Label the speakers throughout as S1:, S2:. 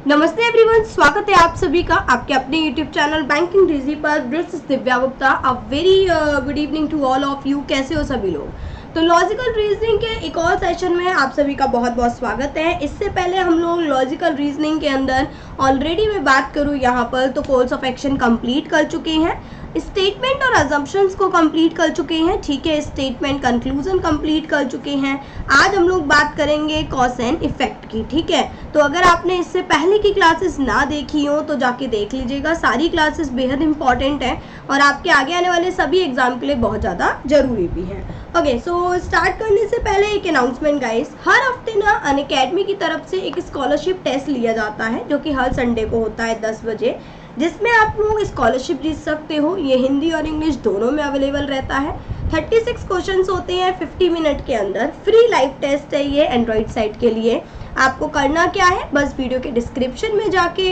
S1: नमस्ते एवरीवन, स्वागत है आप सभी का आपके अपने यूट्यूब चैनल बैंकिंग डीजी पर। This is Divya Gupta. A very good evening to all of you. कैसे हो सभी लोग? तो लॉजिकल रीजनिंग के एक और सेशन में आप सभी का बहुत बहुत स्वागत है। इससे पहले हम लोग लॉजिकल रीजनिंग के अंदर ऑलरेडी मैं बात करूँ यहाँ पर तो कोर्स ऑफ एक्शन कंप्लीट कर चुके हैं, स्टेटमेंट और अजम्पशंस को कंप्लीट कर चुके हैं, ठीक है, स्टेटमेंट कंक्लूजन कंप्लीट कर चुके हैं। आज हम लोग बात करेंगे कॉज एंड इफेक्ट की, ठीक है। तो अगर आपने इससे पहले की क्लासेस ना देखी हो तो जाके देख लीजिएगा। सारी क्लासेस बेहद इंपॉर्टेंट है और आपके आगे आने वाले सभी एग्जाम के लिए बहुत ज़्यादा जरूरी भी है। ओके, सो स्टार्ट करने से पहले एक अनाउंसमेंट गाइस। हर हफ्ते ना अनअकैडमी की तरफ से एक स्कॉलरशिप टेस्ट लिया जाता है जो कि हर संडे को होता है 10 बजे, जिसमें आप लोग स्कॉलरशिप जीत सकते हो। ये हिंदी और इंग्लिश दोनों में अवेलेबल रहता है। 36 क्वेश्चंस होते हैं 50 मिनट के अंदर। फ्री लाइव टेस्ट है ये एंड्रॉइड साइट के लिए। आपको करना क्या है, बस वीडियो के डिस्क्रिप्शन में जाके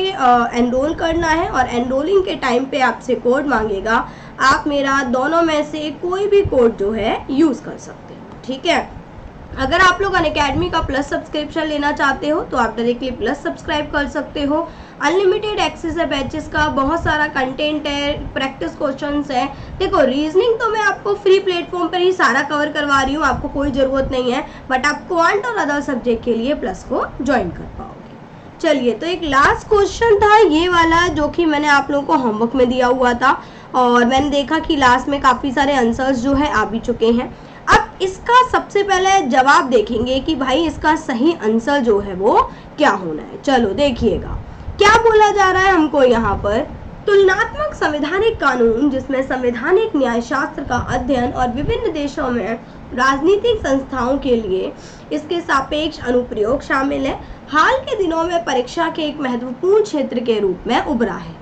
S1: एनरोल करना है और एनरोलिंग के टाइम पे आपसे कोड मांगेगा। आप मेरा दोनों में से कोई भी कोड जो है यूज़ कर सकते हो, ठीक है। अगर आप लोग अनअकैडमी का प्लस सब्सक्रिप्शन लेना चाहते हो तो आप डायरेक्टली प्लस सब्सक्राइब कर सकते हो। अनलिमिटेड एक्सेस है बैचेस का, बहुत सारा कंटेंट है, प्रैक्टिस क्वेश्चंस है। देखो, रीजनिंग तो मैं आपको फ्री प्लेटफॉर्म पर ही सारा कवर करवा रही हूँ, आपको कोई ज़रूरत नहीं है, बट आप क्वांट और अदर सब्जेक्ट के लिए प्लस को ज्वाइन कर पाओगे। चलिए, तो एक लास्ट क्वेश्चन था ये वाला जो कि मैंने आप लोगों को होमवर्क में दिया हुआ था और मैंने देखा कि लास्ट में काफ़ी सारे आंसर्स जो है आ भी चुके हैं। अब इसका सबसे पहले जवाब देखेंगे कि भाई इसका सही आंसर जो है वो क्या होना है। चलो देखिएगा क्या बोला जा रहा है हमको यहाँ पर। तुलनात्मक संवैधानिक कानून, जिसमें संवैधानिक न्यायशास्त्र का अध्ययन और विभिन्न देशों में राजनीतिक संस्थाओं के लिए इसके सापेक्ष अनुप्रयोग शामिल है, हाल के दिनों में परीक्षा के एक महत्वपूर्ण क्षेत्र के रूप में उभरा है।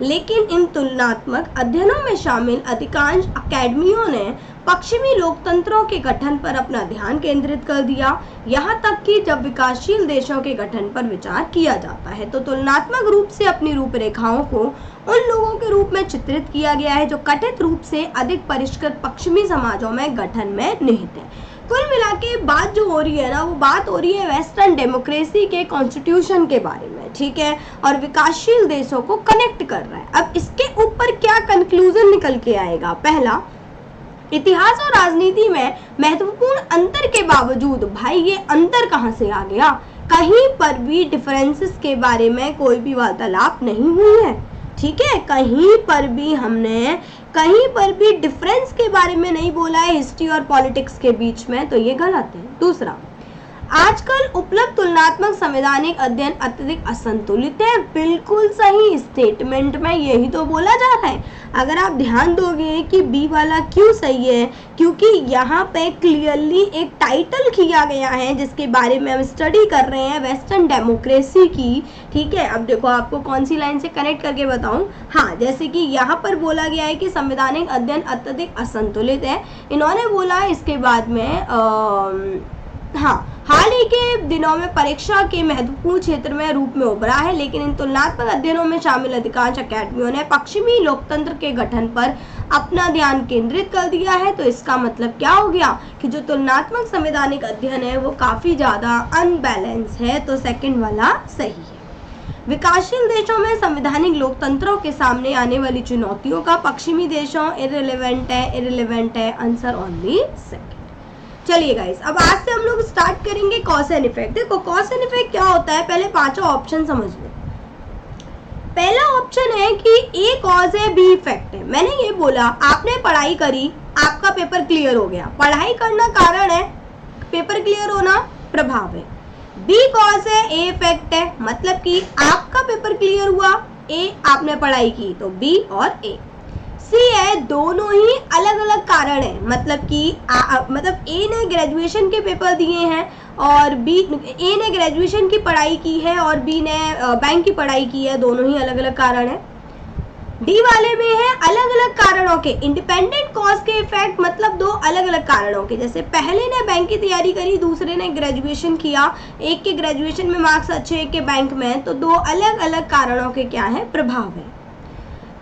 S1: लेकिन इन तुलनात्मक अध्ययनों में शामिल अधिकांश अकेडमियों ने पश्चिमी लोकतंत्रों के गठन पर अपना ध्यान केंद्रित कर दिया, यहाँ तक कि जब विकासशील देशों के गठन पर विचार किया जाता है तो तुलनात्मक रूप से अपनी रूपरेखाओं को उन लोगों के रूप में चित्रित किया गया है जो कथित रूप से अधिक परिष्कृत पश्चिमी समाजों में गठन में निहित है। कुल मिला के बात जो हो रही है ना, वो बात हो रही है वेस्टर्न डेमोक्रेसी के कॉन्स्टिट्यूशन के बारे में, ठीक है, और विकासशील देशों को कनेक्ट कर रहा है। अब इसके ऊपर क्या कंक्लूजन निकल के आएगा? पहला, इतिहास और राजनीति में महत्वपूर्ण अंतर के बावजूद भाई ये अंतर कहाँ से आ गया? कहीं पर भी डिफरेंसेस के बारे में कोई भी वार्तालाप नहीं हुई है, ठीक है। कहीं पर भी डिफरेंस के बारे में नहीं बोला है हिस्ट्री और पॉलिटिक्स के बीच में, तो ये गलत है। दूसरा, आजकल उपलब्ध तुलनात्मक संवैधानिक अध्ययन अत्यधिक असंतुलित है। बिल्कुल सही, स्टेटमेंट में यही तो बोला जा रहा है। अगर आप ध्यान दोगे कि बी वाला क्यों सही है, क्योंकि यहाँ पे क्लियरली एक टाइटल किया गया है जिसके बारे में हम स्टडी कर रहे हैं, वेस्टर्न डेमोक्रेसी की, ठीक है। अब देखो आपको कौन सी लाइन से कनेक्ट करके बताऊं। हाँ, जैसे कि यहाँ पर बोला गया है कि संवैधानिक अध्ययन अत्यधिक असंतुलित है। इन्होंने बोला इसके बाद में हाँ, हाल ही के दिनों में परीक्षा के महत्वपूर्ण क्षेत्र में रूप में उभरा है, लेकिन इन तुलनात्मक अध्ययनों में शामिल अधिकांश अकेडमियों ने पश्चिमी लोकतंत्र के गठन पर अपना ध्यान केंद्रित कर दिया है। तो इसका मतलब क्या हो गया कि जो तुलनात्मक संवैधानिक अध्ययन है वो काफी ज्यादा अनबैलेंस है, तो सेकंड वाला सही है। विकासशील देशों में संवैधानिक लोकतंत्रों के सामने आने वाली चुनौतियों का पश्चिमी देशों इररिलेवेंट है, आंसर ओनली सेकंड। चलिए गाइस, अब आज से हम लोग स्टार्ट करेंगे कॉज एंड इफेक्ट। देखो कॉज एंड इफेक्ट क्या होता है, पहले पांचों ऑप्शन समझ लो। पहला ऑप्शन है कि ए कॉज है बी इफेक्ट है। मैंने ये बोला, आपने पढ़ाई करी, आपका पेपर क्लियर हो गया। पढ़ाई करना कारण है, पेपर क्लियर होना प्रभाव है। बी कॉज है, ए इफेक्ट है, मतलब कि आपका पेपर क्लियर हुआ, ए आपने पढ़ाई की, तो बी और ए। सी है, दोनों ही अलग अलग कारण है, मतलब कि ए ने ग्रेजुएशन के पेपर दिए हैं और ए ने ग्रेजुएशन की पढ़ाई की है और बी ने बैंक की पढ़ाई की है, दोनों ही अलग अलग कारण है। डी वाले में है अलग अलग कारणों के इंडिपेंडेंट कॉज के इफेक्ट, मतलब दो अलग अलग कारणों के, जैसे पहले ने बैंक की तैयारी करी, दूसरे ने ग्रेजुएशन किया, एक के ग्रेजुएशन में मार्क्स अच्छे, एक के बैंक में, तो दो अलग अलग कारणों के क्या है, प्रभाव है।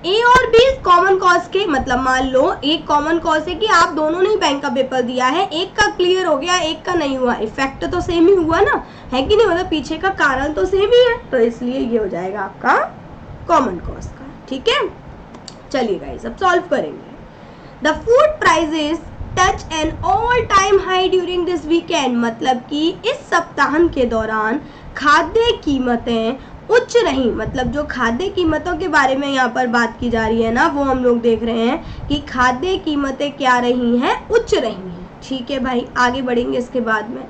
S1: ए और बी कॉमन कॉज के, मतलब मान लो एक कॉमन कॉज है कि आप दोनों ने बैंक का पेपर दिया है, एक का क्लियर हो गया, एक का नहीं हुआ, इफेक्ट तो सेम ही हुआ ना, है कि नहीं, मतलब पीछे का कारण तो सेम ही है, तो इसलिए ये हो जाएगा आपका कॉमन कॉज का। ठीक है, चलिए गाइस अब सॉल्व करेंगे। The food prices touch an all time high during this weekend, मतलब कि इस सप्ताह के दौरान खाद्य कीमतें उच्च रही, मतलब जो खाद्य कीमतों के बारे में यहाँ पर बात की जा रही है ना, वो हम लोग देख रहे हैं कि खाद्य कीमतें क्या रही हैं, उच्च रही हैं। ठीक है भाई, आगे बढ़ेंगे इसके बाद में।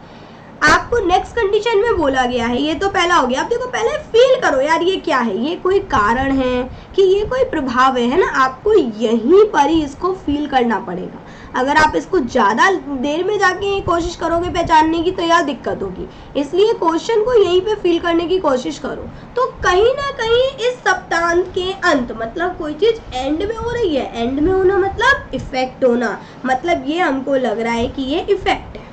S1: आपको नेक्स्ट कंडीशन में बोला गया है, ये तो पहला हो गया। आप देखो पहले फील करो यार, ये क्या है, ये कोई कारण है कि ये कोई प्रभाव है ना, आपको यहीं पर ही इसको फील करना पड़ेगा। अगर आप इसको ज़्यादा देर में जाके कोशिश करोगे पहचानने की तो यार दिक्कत होगी, इसलिए क्वेश्चन को यहीं पे फील करने की कोशिश करो। तो कहीं ना कहीं इस सप्ताह के अंत, मतलब कोई चीज़ एंड में हो रही है, एंड में होना मतलब इफेक्ट होना, मतलब ये हमको लग रहा है कि ये इफेक्ट है।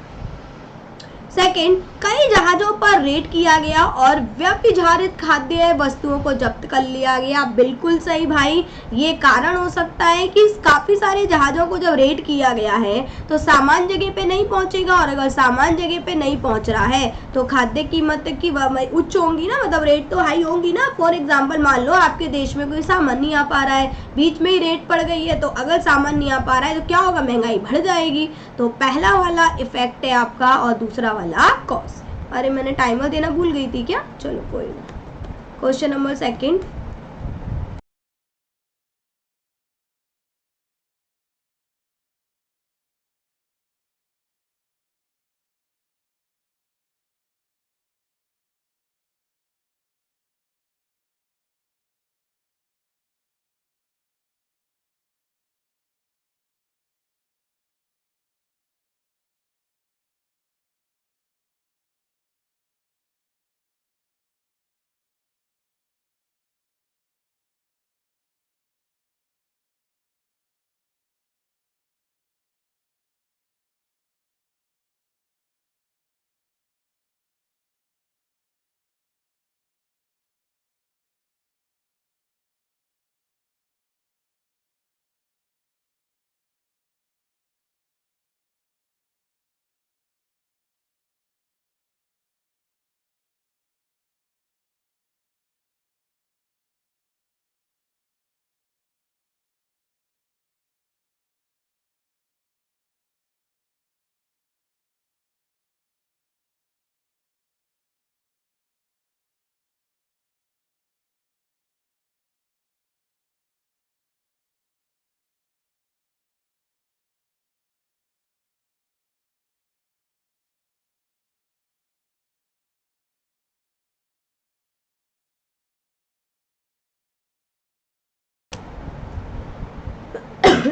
S1: सेकेंड, कई जहाजों पर रेड किया गया और व्यभिचारित खाद्य वस्तुओं को जब्त कर लिया गया। बिल्कुल सही भाई, ये कारण हो सकता है कि काफी सारे जहाजों को जब रेड किया गया है तो सामान जगह पे नहीं पहुंचेगा, और अगर सामान जगह पे नहीं पहुंच रहा है तो खाद्य कीमत की उच्च होंगी ना, मतलब रेट तो हाई होंगी ना। फॉर एग्जाम्पल मान लो आपके देश में कोई सामान नहीं आ पा रहा है, बीच में ही रेट पड़ गई है, तो अगर सामान नहीं आ पा रहा है तो क्या होगा, महंगाई बढ़ जाएगी। तो पहला वाला इफेक्ट है आपका और दूसरा वाला कॉज। अरे मैंने टाइमर देना भूल गई थी क्या, चलो कोई ना। क्वेश्चन नंबर सेकंड,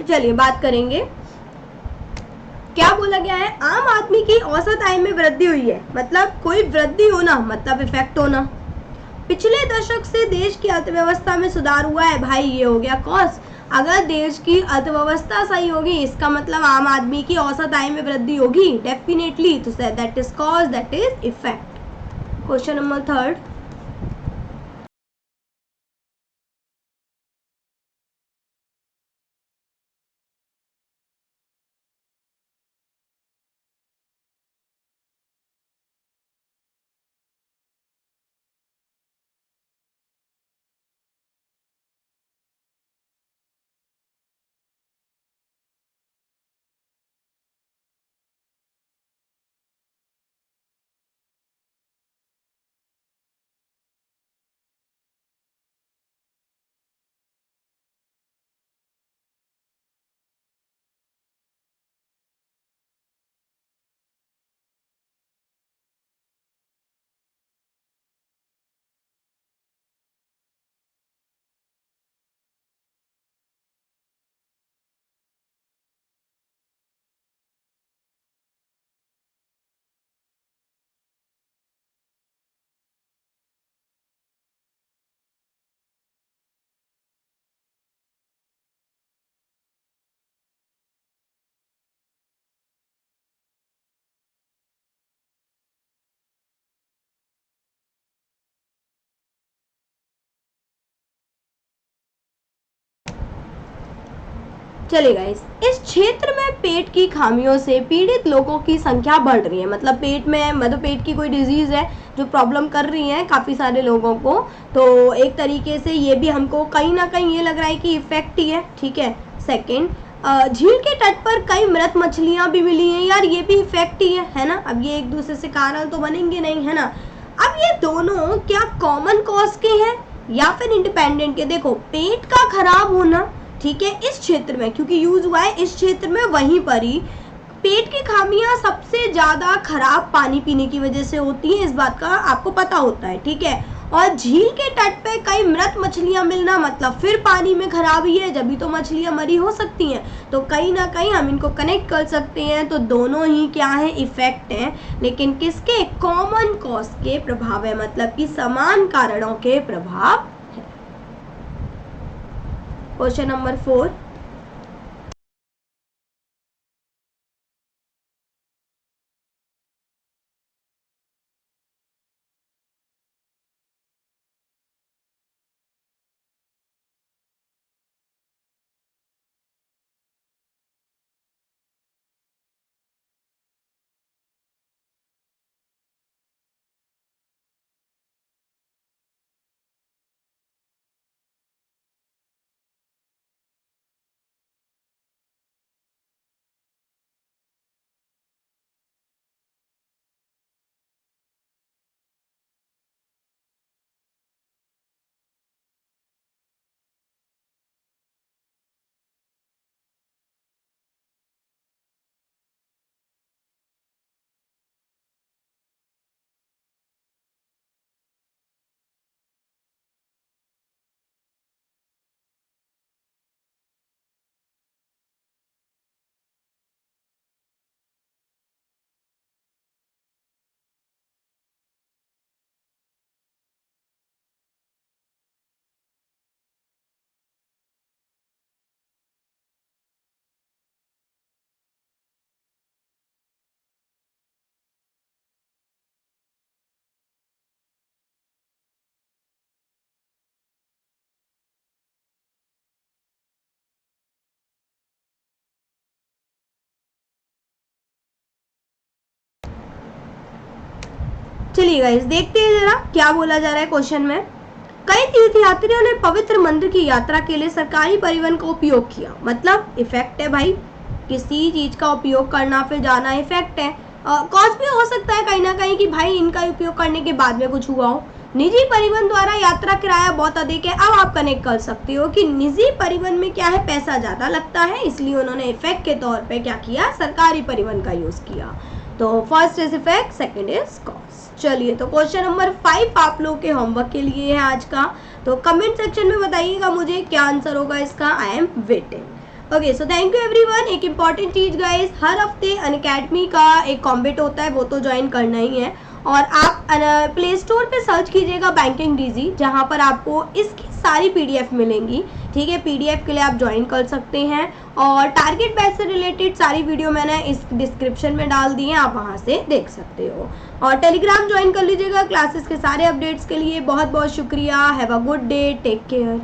S1: चलिए बात करेंगे। क्या बोला गया है, आम आदमी की औसत आय में वृद्धि हुई है, मतलब कोई वृद्धि होना मतलब इफेक्ट होना। पिछले दशक से देश की अर्थव्यवस्था में सुधार हुआ है, भाई ये हो गया कॉज। अगर देश की अर्थव्यवस्था सही होगी इसका मतलब आम आदमी की औसत आय में वृद्धि होगी डेफिनेटली, तो that is cause, that is effect. Question number third, चलिए गाइस, इस क्षेत्र में पेट की खामियों से पीड़ित लोगों की संख्या बढ़ रही है। मतलब पेट की कोई डिजीज़ है जो प्रॉब्लम कर रही है काफ़ी सारे लोगों को। तो एक तरीके से ये भी हमको कहीं ना कहीं ये लग रहा है कि इफेक्ट ही है, ठीक है। सेकेंड, झील के तट पर कई मृत मछलियाँ भी मिली हैं। यार ये भी इफेक्ट ही है ना। अब ये एक दूसरे से कारण तो बनेंगे नहीं, है ना। अब ये दोनों क्या कॉमन कॉज के हैं या फिर इंडिपेंडेंट के? देखो, पेट का खराब होना, ठीक है, इस क्षेत्र में क्योंकि यूज हुआ है इस क्षेत्र में, वहीं पर ही पेट की खामियां सबसे ज्यादा खराब पानी पीने की वजह से होती हैं, इस बात का आपको पता होता है, ठीक है। और झील के तट पे कई मृत मछलियां मिलना मतलब फिर पानी में खराबी है, जब भी तो मछलियां मरी हो सकती हैं। तो कहीं ना कहीं हम इनको कनेक्ट कर सकते हैं। तो दोनों ही क्या है, इफेक्ट हैं, लेकिन किसके? कॉमन कॉज के प्रभाव है, मतलब कि समान कारणों के प्रभाव है। क्वेश्चन नंबर 4, चलिए गाइस देखते हैं जरा क्या बोला जा रहा है क्वेश्चन में। कई तीर्थयात्रियों ने पवित्र मंदिर की यात्रा के लिए सरकारी परिवहन का उपयोग किया। मतलब इफेक्ट है भाई, किसी चीज का उपयोग करना फिर जाना इफेक्ट है। कॉज भी हो सकता है कहीं ना कहीं कि भाई इनका उपयोग करने के बाद में कुछ हुआ हो। निजी परिवहन द्वारा यात्रा किराया बहुत अधिक है। अब आप कनेक्ट कर सकते हो कि निजी परिवहन में क्या है, पैसा ज्यादा लगता है, इसलिए उन्होंने इफेक्ट के तौर पे क्या किया, सरकारी परिवहन का यूज किया। तो first is effect, second is cause. चलिए तो क्वेश्चन नंबर 5 आप लोग के होमवर्क के लिए है आज का। तो कमेंट सेक्शन में बताइएगा मुझे क्या आंसर होगा इसका। I am waiting. Okay, so thank you everyone. एक इंपॉर्टेंट चीज गाइस, हर हफ्ते अनअकैडमी का एक कॉम्बेट होता है, वो तो ज्वाइन करना ही है। और आप प्ले स्टोर पे सर्च कीजिएगा बैंकिंग डीजी, जहाँ पर आपको इसकी सारी पीडीएफ मिलेंगी, ठीक है। पीडीएफ के लिए आप ज्वाइन कर सकते हैं। और टारगेट बैच से रिलेटेड सारी वीडियो मैंने इस डिस्क्रिप्शन में डाल दी है, आप वहाँ से देख सकते हो। और टेलीग्राम ज्वाइन कर लीजिएगा क्लासेस के सारे अपडेट्स के लिए। बहुत बहुत शुक्रिया। Have a good day, take care.